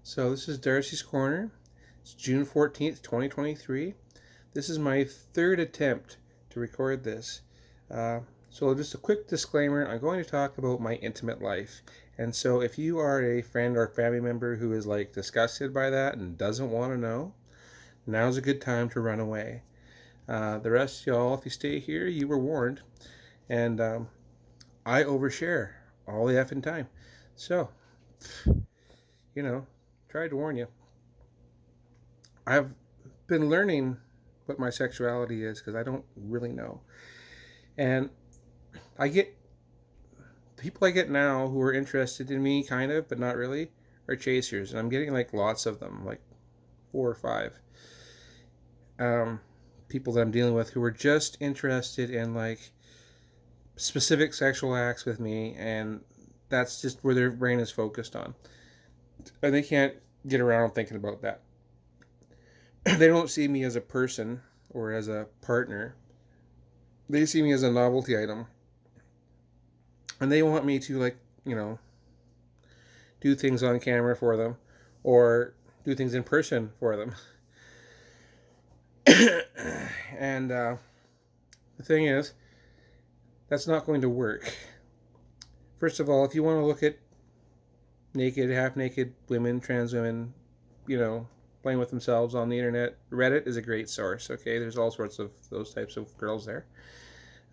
So this is Darcy's Corner. It's June 14th, 2023. This is my third attempt to record this. So just a quick disclaimer, I'm going to talk about my intimate life. And so if you are a friend or family member who is like disgusted by that and doesn't want to know, now's a good time to run away. The rest of y'all, if you stay here, you were warned. And I overshare all the effing time. So, you know, tried to warn you. I've been learning what my sexuality is because I don't really know. And I get people I get now who are interested in me, kind of, but not really, are chasers. And I'm getting like lots of them, like four or five people that I'm dealing with who are just interested in like specific sexual acts with me. And that's just where their brain is focused on. And they can't get around thinking about that. They don't see me as a person or as a partner. They see me as a novelty item. And they want me to, like, do things on camera for them or do things in person for them. And the thing is, that's not going to work. First of all, if you want to look at naked, half naked women, trans women, playing with themselves on the internet, Reddit is a great source. Okay, there's all sorts of those types of girls there.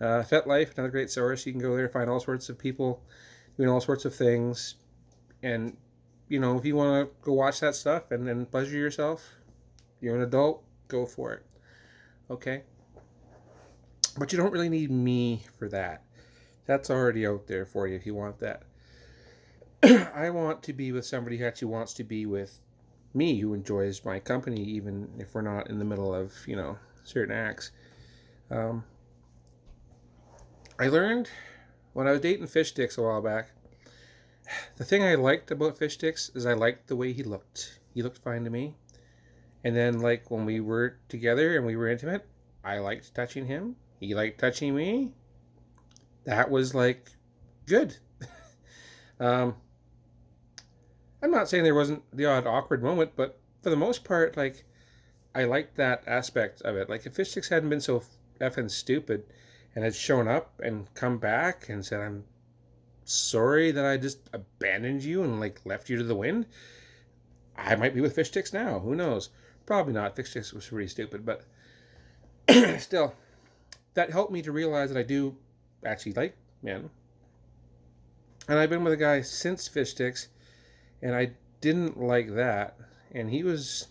FetLife, another great source. You can go there, find all sorts of people doing all sorts of things. And, if you want to go watch that stuff and then pleasure yourself, you're an adult, go for it. Okay? But you don't really need me for that. That's already out there for you if you want that. I want to be with somebody who actually wants to be with me, who enjoys my company, even if we're not in the middle of, certain acts. I learned when I was dating Fish Sticks a while back, the thing I liked about Fish Sticks is I liked the way he looked. He looked fine to me. And then, like, when we were together and we were intimate, I liked touching him. He liked touching me. That was, like, good. I'm not saying there wasn't the odd awkward moment, but for the most part, like, I liked that aspect of it. Like, if Fish Sticks hadn't been so effing stupid and had shown up and come back and said, I'm sorry that I just abandoned you and, like, left you to the wind, I might be with Fish Sticks now. Who knows? Probably not. Fish Sticks was pretty stupid, but still, that helped me to realize that I do actually like men. And I've been with a guy since Fish Sticks, and I didn't like that. And there's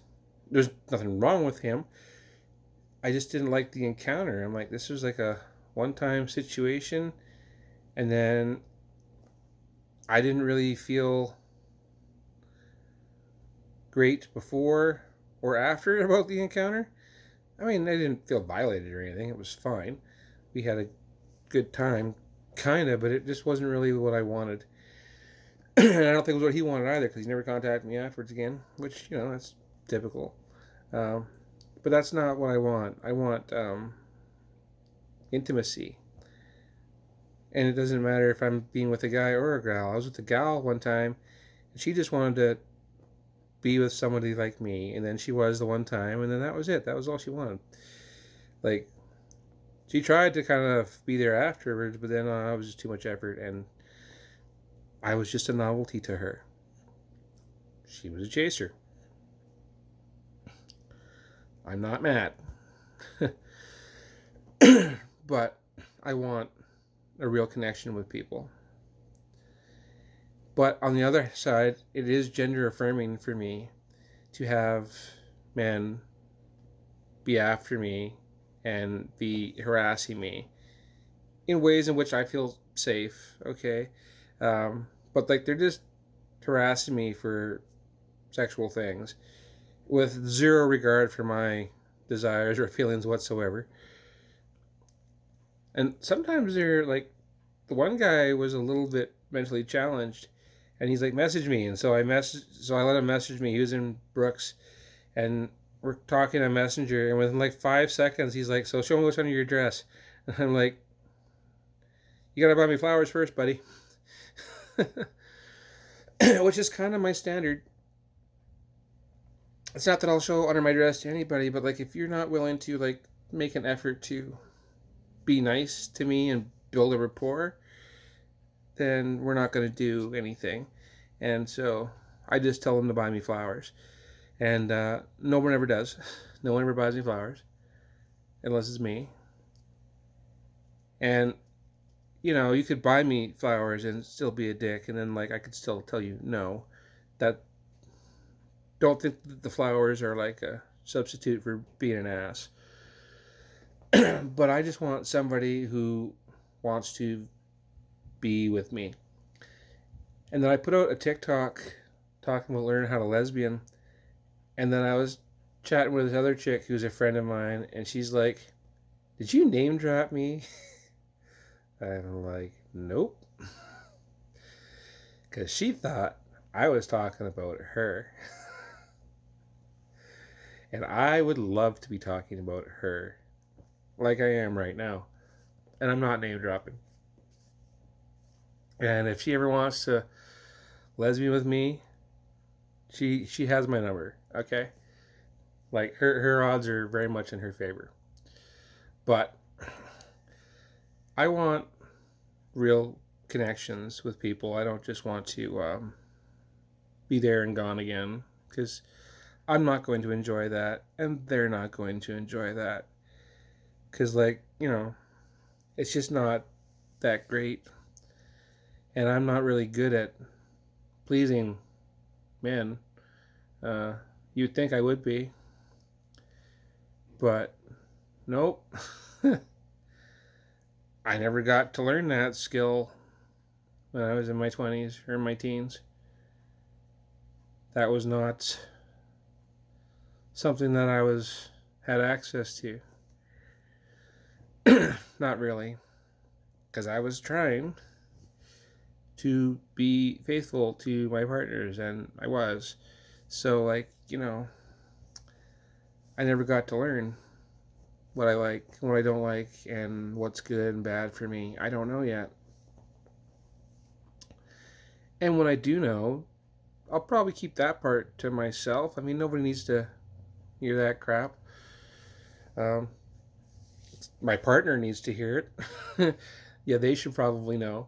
nothing wrong with him. I just didn't like the encounter. I'm like, this was like a one-time situation, and then I didn't really feel great before or after about the encounter. I mean, I didn't feel violated or anything. It was fine. We had a good time, kind of, but it just wasn't really what I wanted. And I don't think it was what he wanted either, because he never contacted me afterwards again, which, that's typical. But that's not what I want. I want intimacy. And it doesn't matter if I'm being with a guy or a gal. I was with a gal one time, and she just wanted to be with somebody like me, and then she was the one time, and then that was it. That was all she wanted. Like, she tried to kind of be there afterwards, but then it was just too much effort, and I was just a novelty to her. She was a chaser. I'm not mad. But I want a real connection with people. But on the other side, it is gender affirming for me to have men be after me and be harassing me in ways in which I feel safe, okay? But like, they're just harassing me for sexual things with zero regard for my desires or feelings whatsoever. And sometimes they're like, the one guy was a little bit mentally challenged, and he's like, message me. And so I let him message me. He was in Brooks, and we're talking on Messenger, and within like 5 seconds, he's like, so show me what's under your dress. And I'm like, you gotta buy me flowers first, buddy. Which is kind of my standard. It's not that I'll show under my dress to anybody, but like if you're not willing to like make an effort to be nice to me and build a rapport, then we're not going to do anything. And so I just tell them to buy me flowers. And no one ever does. No one ever buys me flowers unless it's me. And you could buy me flowers and still be a dick, and then like I could still tell you no. That don't think that the flowers are like a substitute for being an ass. But I just want somebody who wants to be with me. And then I put out a TikTok talking about learning how to lesbian. And then I was chatting with this other chick who's a friend of mine, and she's like, "Did you name drop me?" I'm like, "Nope." Because she thought I was talking about her. And I would love to be talking about her like I am right now. And I'm not name dropping. And if she ever wants to lesbian with me, she has my number, okay? Like her odds are very much in her favor. But I want real connections with people. I don't just want to be there and gone again, because I'm not going to enjoy that, and they're not going to enjoy that. Because, like, it's just not that great. And I'm not really good at pleasing men. You'd think I would be. But, nope. I never got to learn that skill when I was in my 20s or my teens. That was not something that I had access to. Not really. Because I was trying to be faithful to my partners, and I was. So, like, I never got to learn what I like, what I don't like, and what's good and bad for me. I don't know yet. And when I do know, I'll probably keep that part to myself. I mean, nobody needs to hear that crap. My partner needs to hear it. Yeah, they should probably know.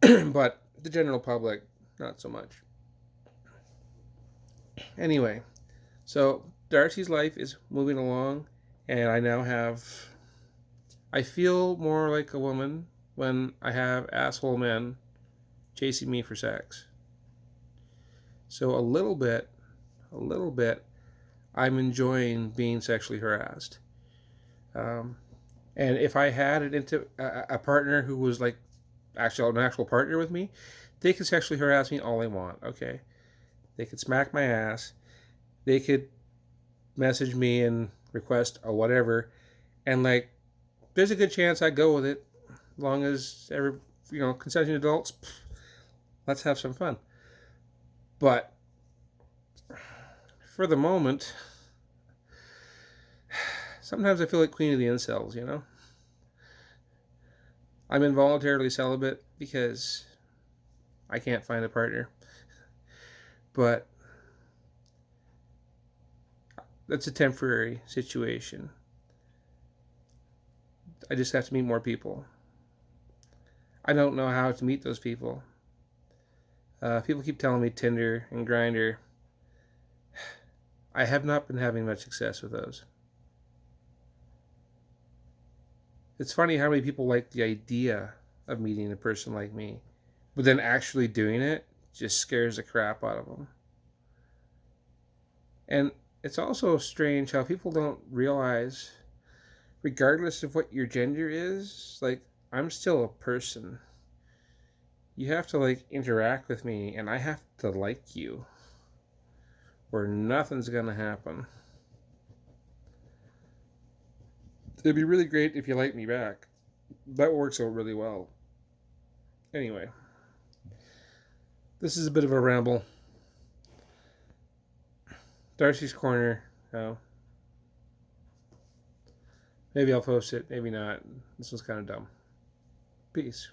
But the general public, not so much. Anyway, so Darci's life is moving along, and I feel more like a woman when I have asshole men chasing me for sex. So a little bit, I'm enjoying being sexually harassed. And if I had a partner who was like actually an actual partner with me, they could sexually harass me all they want. Okay, they could smack my ass. They could message me and request or whatever, and like, there's a good chance I'd go with it, as long as consenting adults. Let's have some fun. But for the moment, sometimes I feel like queen of the incels. I'm involuntarily celibate because I can't find a partner. But that's a temporary situation. I just have to meet more people. I don't know how to meet those people. People keep telling me Tinder and Grindr. I have not been having much success with those. It's funny how many people like the idea of meeting a person like me, but then actually doing it just scares the crap out of them. And it's also strange how people don't realize, regardless of what your gender is, like, I'm still a person. You have to like interact with me, and I have to like you, or nothing's gonna happen. It'd be really great if you liked me back. That works out really well. Anyway, this is a bit of a ramble. Darci's Corner. Maybe I'll post it, maybe not. This one's kind of dumb. Peace.